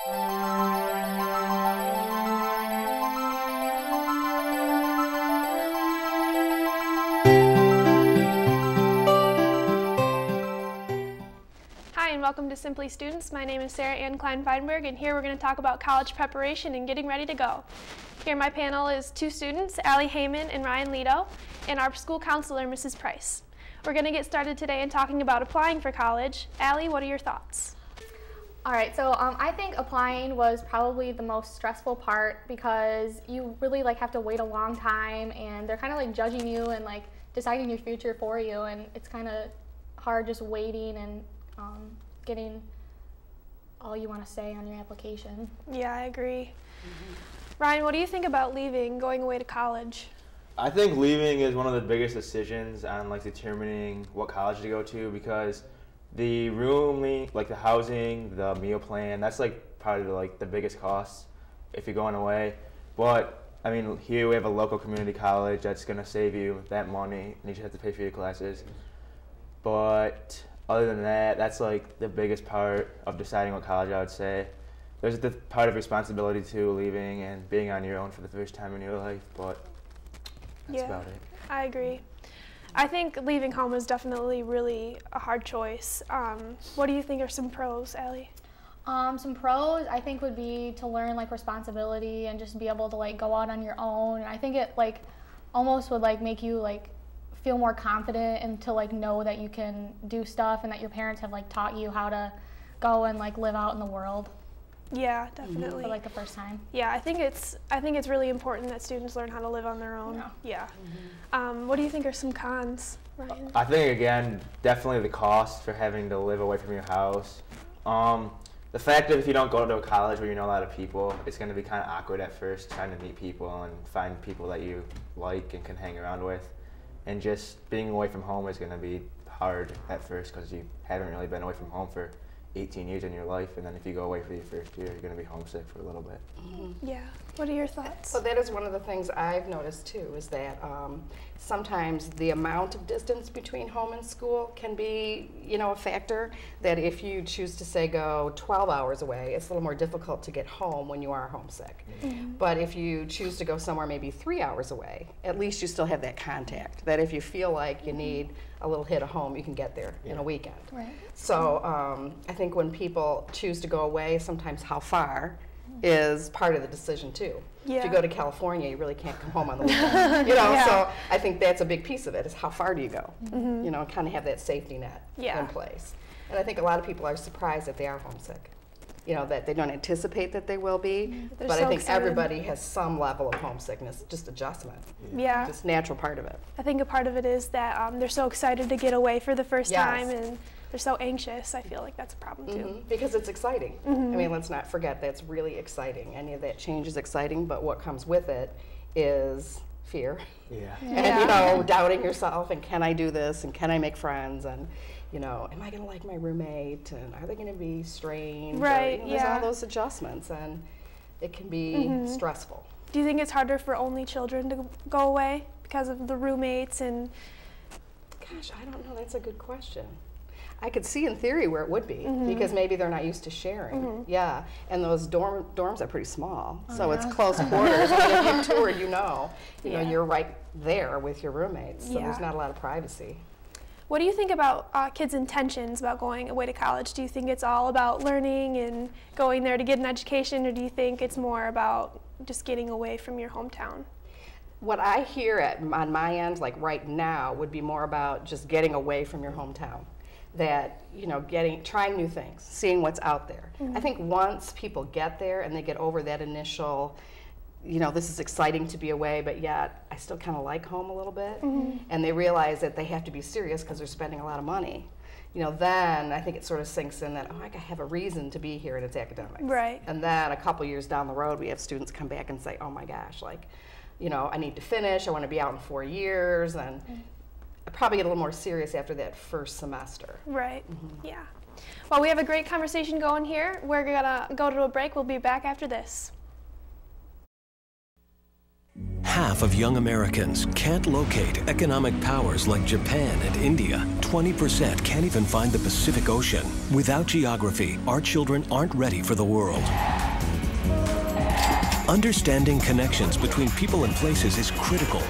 Hi, and welcome to Simply Students. My name is Sarah Ann Klein-Feinberg, and here we're going to talk about college preparation and getting ready to go. Here my panel is two students, Allie Heyman and Ryan Lido, and our school counselor, Mrs. Price. We're going to get started today in talking about applying for college. Allie, what are your thoughts? All right, so I think applying was probably the most stressful part because you really have to wait a long time, and they're kind of judging you and deciding your future for you, and it's kind of hard just waiting and getting all you want to say on your application. Yeah, I agree. Ryan, what do you think about leaving, going away to college? I think leaving is one of the biggest decisions on determining what college to go to, because the rooming, the housing, the meal plan, that's probably the biggest cost if you're going away. But I mean, here we have a local community college that's going to save you that money, and you just have to pay for your classes. But other than that, that's the biggest part of deciding what college, I would say. There's the part of responsibility too, leaving and being on your own for the first time in your life, but that's about it. I agree. I think leaving home is definitely really a hard choice. What do you think are some pros, Allie? Some pros I think would be to learn responsibility and just be able to go out on your own. And I think it almost would make you feel more confident and to know that you can do stuff and that your parents have taught you how to go and live out in the world. Yeah, definitely. For the first time. Yeah, I think it's really important that students learn how to live on their own. Yeah. What do you think are some cons, Ryan? I think again, definitely the cost for having to live away from your house. The fact that if you don't go to a college where you know a lot of people, it's going to be kind of awkward at first trying to meet people and find people that you like and can hang around with. And just being away from home is going to be hard at first because you haven't really been away from home for 18 years in your life, and then if you go away for your first year, you're going to be homesick for a little bit. Yeah. What are your thoughts? So that is one of the things I've noticed too, is that sometimes the amount of distance between home and school can be, a factor. That if you choose to say go 12 hours away, it's a little more difficult to get home when you are homesick. But if you choose to go somewhere maybe 3 hours away, at least you still have that contact. That if you feel like you need a little hit of home, you can get there in a weekend. Right. So I think when people choose to go away, sometimes how far is part of the decision too. Yeah. If you go to California, you really can't come home on the weekend. So I think that's a big piece of it, is how far do you go? Kind of have that safety net in place. And I think a lot of people are surprised that they are homesick. That they don't anticipate that they will be, but I think everybody has some level of homesickness, just adjustment. Yeah. Just natural part of it. I think a part of it is that they're so excited to get away for the first time, and they're so anxious. I feel like that's a problem too. Because it's exciting. I mean, let's not forget that's really exciting. Any of that change is exciting, but what comes with it is fear. And doubting yourself, and can I do this, and can I make friends, and am I going to like my roommate, and are they going to be strange? Right. There's all those adjustments, and it can be stressful. Do you think it's harder for only children to go away because of the roommates and? Gosh, I don't know. That's a good question. I could see in theory where it would be, because maybe they're not used to sharing. Yeah, and those dorms are pretty small, so it's close quarters. I mean, if you've toured, you're right there with your roommates, so there's not a lot of privacy. What do you think about kids' intentions about going away to college? Do you think it's all about learning and going there to get an education, or do you think it's more about just getting away from your hometown? What I hear on my end, right now, would be more about just getting away from your hometown. That, trying new things, seeing what's out there. I think once people get there and they get over that initial, this is exciting to be away, but yet I still kind of like home a little bit, and they realize that they have to be serious because they're spending a lot of money, then I think it sort of sinks in that, I have a reason to be here, and it's academics. Right. And then a couple years down the road, we have students come back and say, oh my gosh, I need to finish, I want to be out in 4 years, and I probably get a little more serious after that first semester. Right. Yeah. Well, we have a great conversation going here. We're going to go to a break. We'll be back after this. half of young Americans can't locate economic powers like Japan and India. 20% can't even find the Pacific Ocean. Without geography, our children aren't ready for the world. Understanding connections between people and places is critical.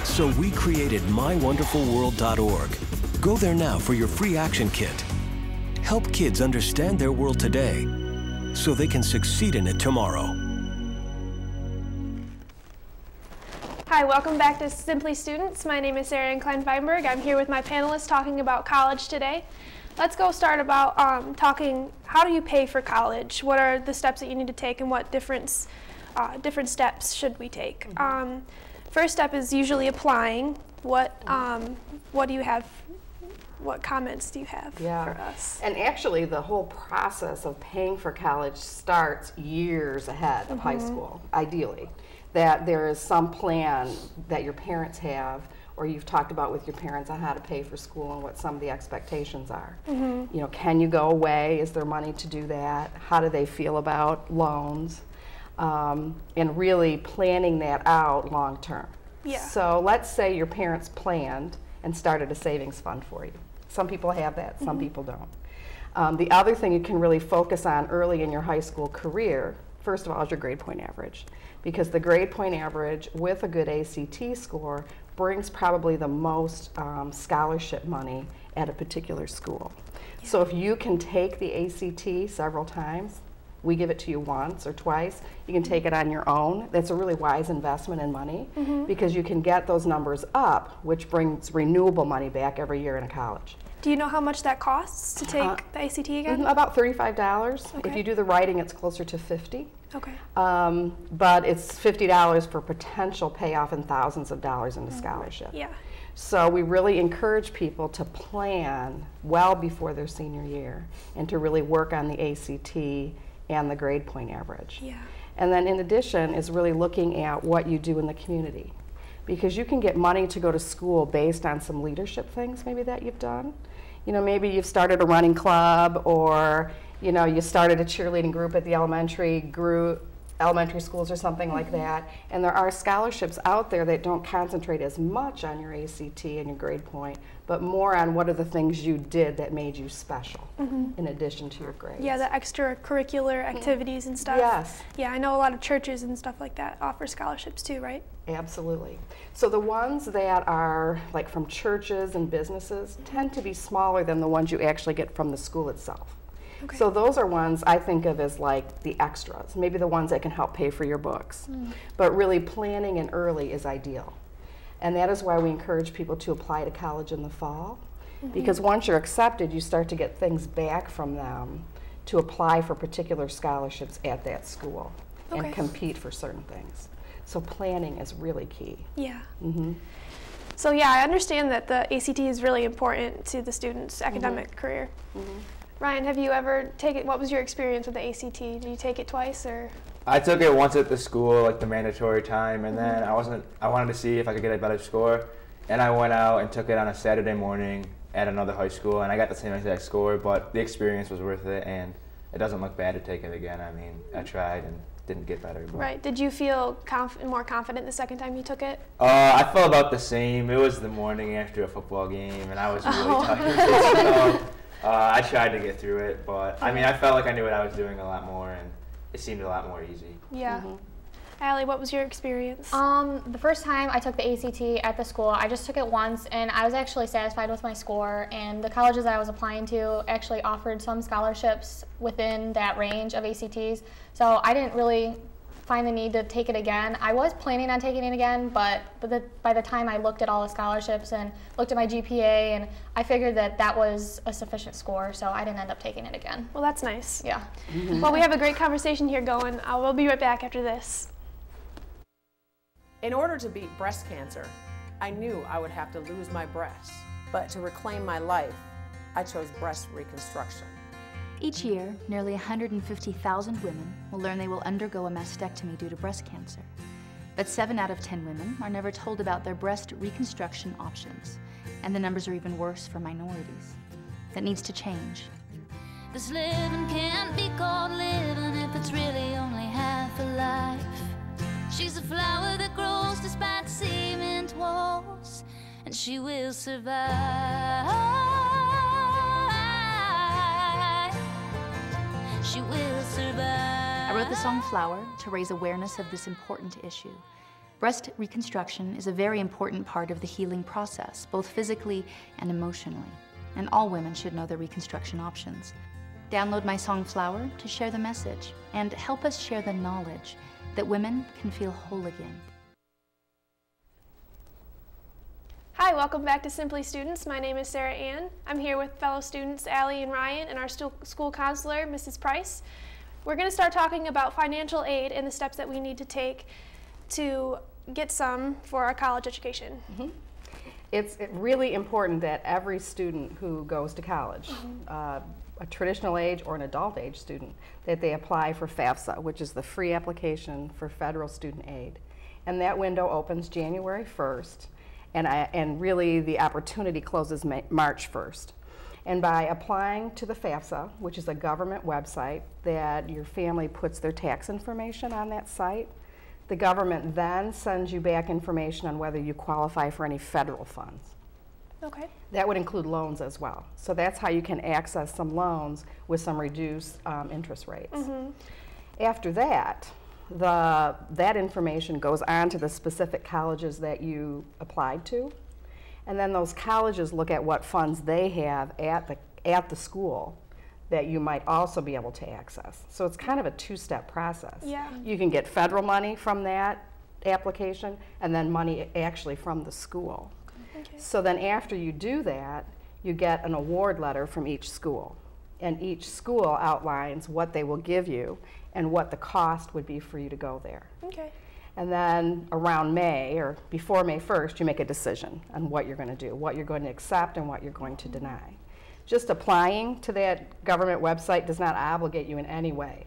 So we created mywonderfulworld.org. Go there now for your free action kit. Help kids understand their world today so they can succeed in it tomorrow. Hi, welcome back to Simply Students. My name is Sarah Ann Klein-Feinberg. I'm here with my panelists talking about college today. Let's go start about talking, how do you pay for college? What are the steps that you need to take, and what different steps should we take? First step is usually applying. What do you have? What comments do you have for us? And actually, the whole process of paying for college starts years ahead of high school, ideally. That there is some plan that your parents have, or you've talked about with your parents on how to pay for school and what some of the expectations are. You know, can you go away? Is there money to do that? How do they feel about loans? And really planning that out long term. Yeah. So let's say your parents planned and started a savings fund for you. Some people have that, some people don't. The other thing you can really focus on early in your high school career, first of all, is your grade point average. Because the grade point average with a good ACT score brings probably the most scholarship money at a particular school. Yeah. So if you can take the ACT several times, we give it to you once or twice, you can take it on your own. That's a really wise investment in money because you can get those numbers up, which brings renewable money back every year in a college. Do you know how much that costs to take the ACT again? About $35. Okay. If you do the writing, it's closer to $50. Okay. But it's $50 for potential payoff and thousands of dollars into scholarship. Yeah. So we really encourage people to plan well before their senior year and to really work on the ACT and the grade point average. Yeah. And then in addition is really looking at what you do in the community. Because you can get money to go to school based on some leadership things maybe that you've done. You know, maybe you've started a running club, or you know, you started a cheerleading group at the elementary schools or something like that. And there are scholarships out there that don't concentrate as much on your ACT and your grade point, but more on what are the things you did that made you special in addition to your grades. Yeah, the extracurricular activities and stuff. Yes. Yeah, I know a lot of churches and stuff like that offer scholarships too, right? Absolutely. So the ones that are like from churches and businesses tend to be smaller than the ones you actually get from the school itself. Okay. So those are ones I think of as like the extras, maybe the ones that can help pay for your books. But really planning in early is ideal. And that is why we encourage people to apply to college in the fall. Because once you're accepted, you start to get things back from them to apply for particular scholarships at that school and compete for certain things. So planning is really key. Yeah. So yeah, I understand that the ACT is really important to the student's academic career. Ryan, have you ever taken, what was your experience with the ACT? Did you take it twice, or? I took it once at the school, like the mandatory time, and then I wanted to see if I could get a better score, and I went out and took it on a Saturday morning at another high school, and I got the same exact score, but the experience was worth it, and it doesn't look bad to take it again. I mean, I tried and didn't get better. But. Right. Did you feel more confident the second time you took it? I felt about the same. It was the morning after a football game, and I was really tired. So, I tried to get through it, but I mean, I felt like I knew what I was doing a lot more, and it seemed a lot more easy. Yeah. Allie, what was your experience? The first time I took the ACT at the school, I just took it once, and I was actually satisfied with my score, and the colleges that I was applying to actually offered some scholarships within that range of ACTs, so I didn't really find the need to take it again. I was planning on taking it again, but by the time I looked at all the scholarships and looked at my GPA, and I figured that that was a sufficient score, so I didn't end up taking it again. Well, that's nice. Yeah. Well, we have a great conversation here going. We'll be right back after this. In order to beat breast cancer, I knew I would have to lose my breasts. But to reclaim my life, I chose breast reconstruction. Each year, nearly 150,000 women will learn they will undergo a mastectomy due to breast cancer. But 7 out of 10 women are never told about their breast reconstruction options, and the numbers are even worse for minorities. That needs to change. This living can't be called living if it's really only half a life. She's a flower that grows despite cement walls, and she will survive. She will survive. I wrote the song Flower to raise awareness of this important issue. Breast reconstruction is a very important part of the healing process, both physically and emotionally, and all women should know the reconstruction options. Download my song Flower to share the message and help us share the knowledge that women can feel whole again. Hi, welcome back to Simply Students. My name is Sarah Ann. I'm here with fellow students Allie and Ryan and our school counselor, Mrs. Price. We're going to start talking about financial aid and the steps that we need to take to get some for our college education. It's really important that every student who goes to college, a traditional age or an adult age student, that they apply for FAFSA, which is the free application for federal student aid. And that window opens January 1st, and really the opportunity closes March 1st. And by applying to the FAFSA, which is a government website that your family puts their tax information on that site, the government then sends you back information on whether you qualify for any federal funds. Okay. That would include loans as well. So that's how you can access some loans with some reduced interest rates. After that, that information goes on to the specific colleges that you applied to. And then those colleges look at what funds they have at the school that you might also be able to access. So it's kind of a two-step process. Yeah. You can get federal money from that application and then money actually from the school. Okay. So then after you do that, you get an award letter from each school. And each school outlines what they will give you and what the cost would be for you to go there. Okay. And then around May, or before May 1st, you make a decision on what you're going to do, what you're going to accept and what you're going to deny. Just applying to that government website does not obligate you in any way.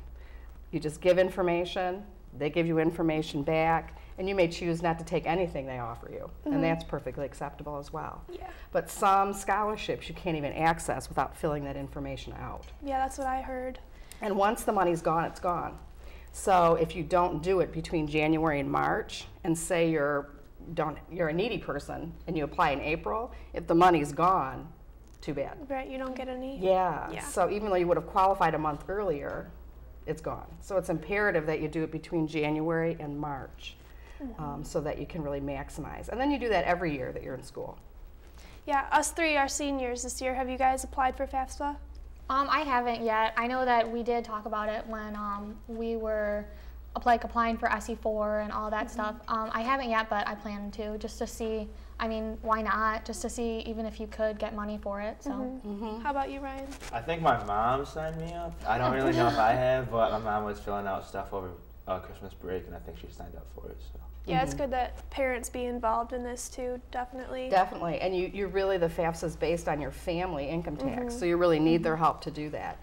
You just give information, they give you information back, and you may choose not to take anything they offer you, and that's perfectly acceptable as well. Yeah. But some scholarships you can't even access without filling that information out. Yeah, that's what I heard. And once the money's gone, it's gone. So if you don't do it between January and March, and say you're a needy person and you apply in April, if the money's gone, too bad. Right, you don't get any? Yeah. So even though you would have qualified a month earlier, it's gone. So it's imperative that you do it between January and March so that you can really maximize. And then you do that every year that you're in school. Yeah, us three are seniors this year. Have you guys applied for FAFSA? I haven't yet. I know that we did talk about it when we were applying for SE4 and all that stuff. I haven't yet, but I plan to, just to see. I mean, why not? Just to see even if you could get money for it. So. How about you, Ryan? I think my mom signed me up. I don't really know if I have, but my mom was filling out stuff over Christmas break, and I think she signed up for it. So. Yeah, it's good that parents be involved in this too, definitely. Definitely, and you really, the FAFSA is based on your family income tax, so you really need their help to do that.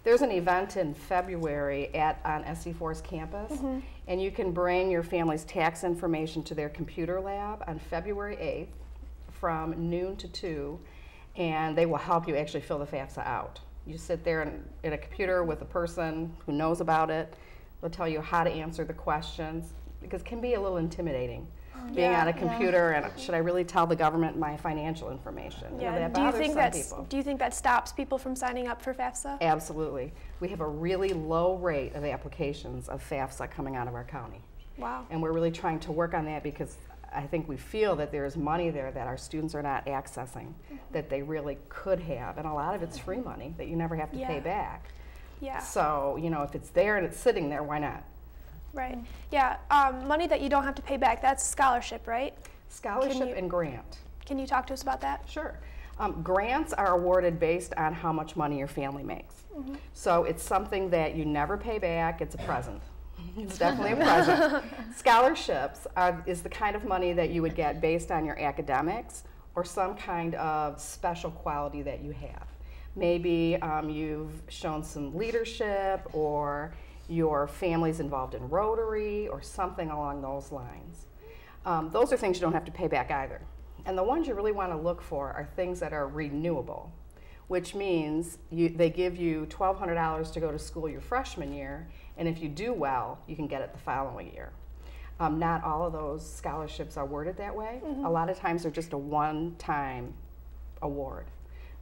There's an event in February on SE4's campus, and you can bring your family's tax information to their computer lab on February 8th from noon to 2, and they will help you actually fill the FAFSA out. You sit there in a computer with a person who knows about it. They'll tell you how to answer the questions, because it can be a little intimidating being on a computer and should I really tell the government my financial information? Yeah. You know, that do you think that stops people from signing up for FAFSA? Absolutely. We have a really low rate of applications of FAFSA coming out of our county. Wow. And we're really trying to work on that because I think we feel that there's money there that our students are not accessing that they really could have, and a lot of it's free money that you never have to pay back. Yeah. So, you know, if it's there and it's sitting there, why not? Right. Yeah. Money that you don't have to pay back, that's scholarship, right? Scholarship and grant. Can you talk to us about that? Sure. Grants are awarded based on how much money your family makes. So it's something that you never pay back. It's a present. It's definitely a present. Scholarships is the kind of money that you would get based on your academics or some kind of special quality that you have. Maybe you've shown some leadership, or your family's involved in Rotary, or something along those lines. Those are things you don't have to pay back either. And the ones you really want to look for are things that are renewable, which means they give you $1,200 to go to school your freshman year, and if you do well, you can get it the following year. Not all of those scholarships are worded that way. A lot of times they're just a one-time award.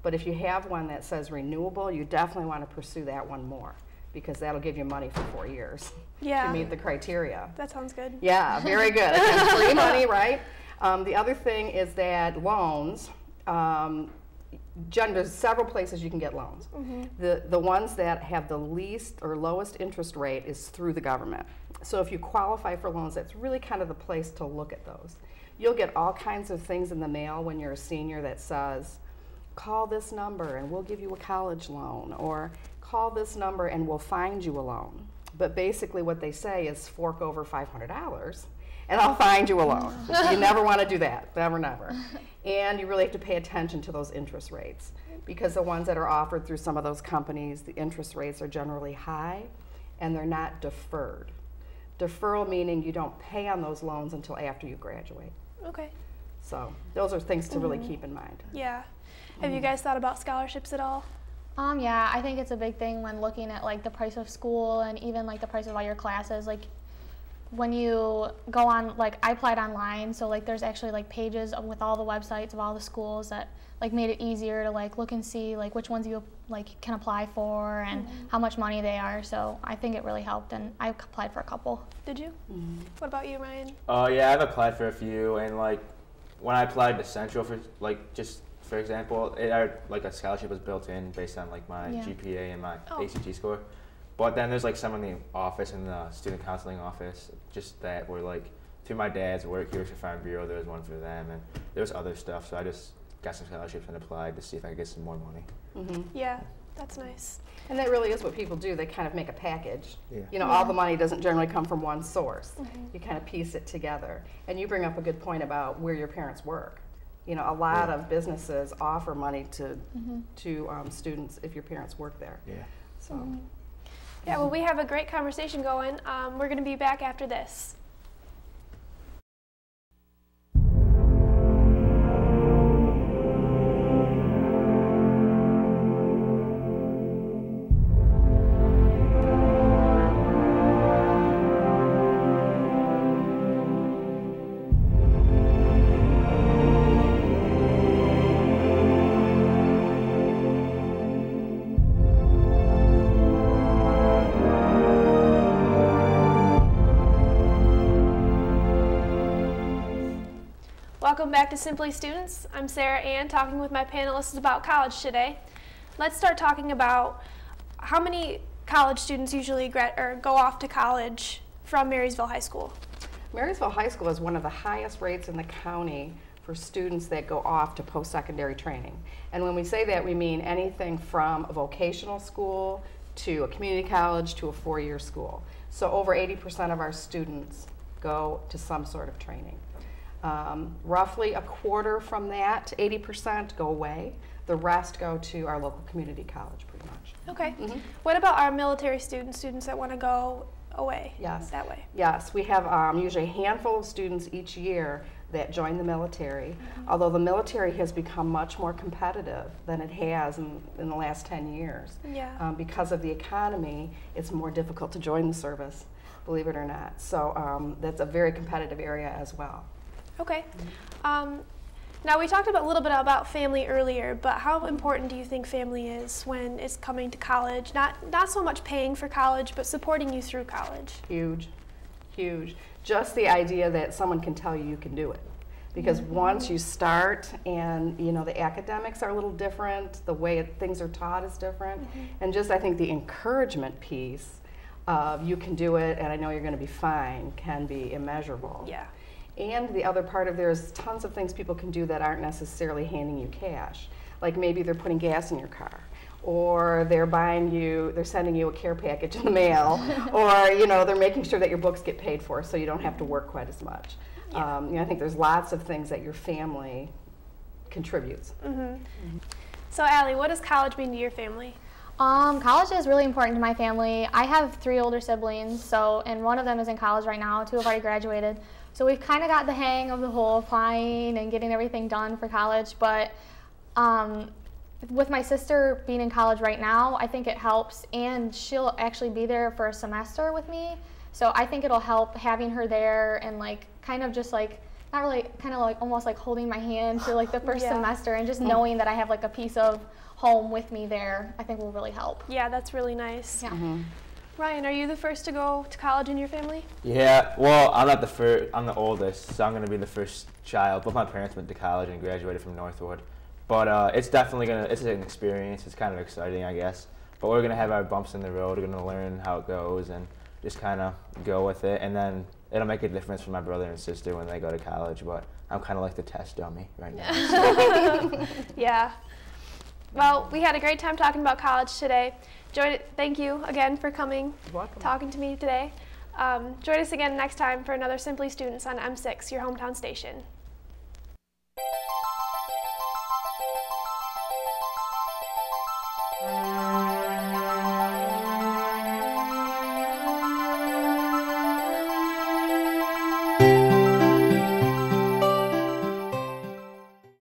But if you have one that says renewable, you definitely want to pursue that one more, because that'll give you money for 4 years to meet the criteria. That sounds good. Yeah, very good. Again, free money, right? The other thing is that loans, there's several places you can get loans. The ones that have the least or lowest interest rate is through the government. So if you qualify for loans, that's really kind of the place to look at those. You'll get all kinds of things in the mail when you're a senior that says, call this number and we'll give you a college loan, or call this number and we'll find you a loan. But basically what they say is fork over $500 and I'll find you a loan. You never want to do that, never, never. And you really have to pay attention to those interest rates, because the ones that are offered through some of those companies, the interest rates are generally high and they're not deferred. Deferral meaning you don't pay on those loans until after you graduate. Okay. So those are things to really keep in mind. Yeah. Have you guys thought about scholarships at all? Yeah, I think it's a big thing when looking at like the price of school and even like the price of all your classes. Like when you go on, like I applied online, so like there's actually like pages with all the websites of all the schools that like made it easier to like look and see like which ones you like can apply for and how much money they are. So I think it really helped, and I applied for a couple. Did you? What about you, Ryan? Yeah, I've applied for a few, and like when I applied to Central for for example, like a scholarship was built in based on like my GPA and my ACT score. But then there's like some in the office, in the student counseling office, just that were like through my dad's work, Heroes for Farm Bureau, there was one for them, and there was other stuff. So I just got some scholarships and applied to see if I could get some more money. Yeah, that's nice. And that really is what people do. They kind of make a package. Yeah. You know, all the money doesn't generally come from one source. You kind of piece it together. And you bring up a good point about where your parents work. You know, a lot of businesses offer money to students if your parents work there. Yeah. So. Yeah, well, we have a great conversation going. We're going to be back after this. Welcome back to Simply Students. I'm Sarah Ann, talking with my panelists about college today. Let's start talking about how many college students usually go off to college from Marysville High School. Marysville High School is one of the highest rates in the county for students that go off to post-secondary training. And when we say that, we mean anything from a vocational school to a community college to a 4-year school. So over 80% of our students go to some sort of training. Roughly a quarter from that, 80%, go away. The rest go to our local community college, pretty much. Okay. What about our military students that want to go away that way? Yes, we have usually a handful of students each year that join the military, although the military has become much more competitive than it has in the last 10 years. Yeah. Because of the economy, it's more difficult to join the service, believe it or not. So that's a very competitive area as well. Okay. Now we talked a little bit about family earlier, but how important do you think family is when it's coming to college? Not so much paying for college, but supporting you through college. Huge, huge. Just the idea that someone can tell you can do it. Because once you start, and you know, the academics are a little different, the way things are taught is different, and just I think the encouragement piece of you can do it and I know you're going to be fine can be immeasurable. Yeah. And the other part of there's tons of things people can do that aren't necessarily handing you cash. Like maybe they're putting gas in your car, or they're sending you a care package in the mail, or you know, they're making sure that your books get paid for so you don't have to work quite as much. Yeah. You know, I think there's lots of things that your family contributes. So Allie, what does college mean to your family? College is really important to my family. I have 3 older siblings, and one of them is in college right now. 2 have already graduated. So we've kind of got the hang of the whole applying and getting everything done for college, but with my sister being in college right now, I think it helps, and she'll actually be there for a semester with me, So I think it'll help having her there and like kind of just like, not really, kind of like almost like holding my hand for like the first semester and just knowing that I have like a piece of home with me there, I think will really help. Yeah, that's really nice. Yeah. Ryan, are you the first to go to college in your family? Yeah, well, I'm not the first, I'm the oldest, so I'm going to be the first child. Both my parents went to college and graduated from Northwood. But it's definitely it's an experience. It's kind of exciting, I guess. But we're going to have our bumps in the road. We're going to learn how it goes and just kind of go with it. And then it'll make a difference for my brother and sister when they go to college. But I'm kind of like the test dummy right now. Yeah. Well, we had a great time talking about college today. Thank you again for coming, talking to me today. Join us again next time for another Simply Students on M6, your hometown station.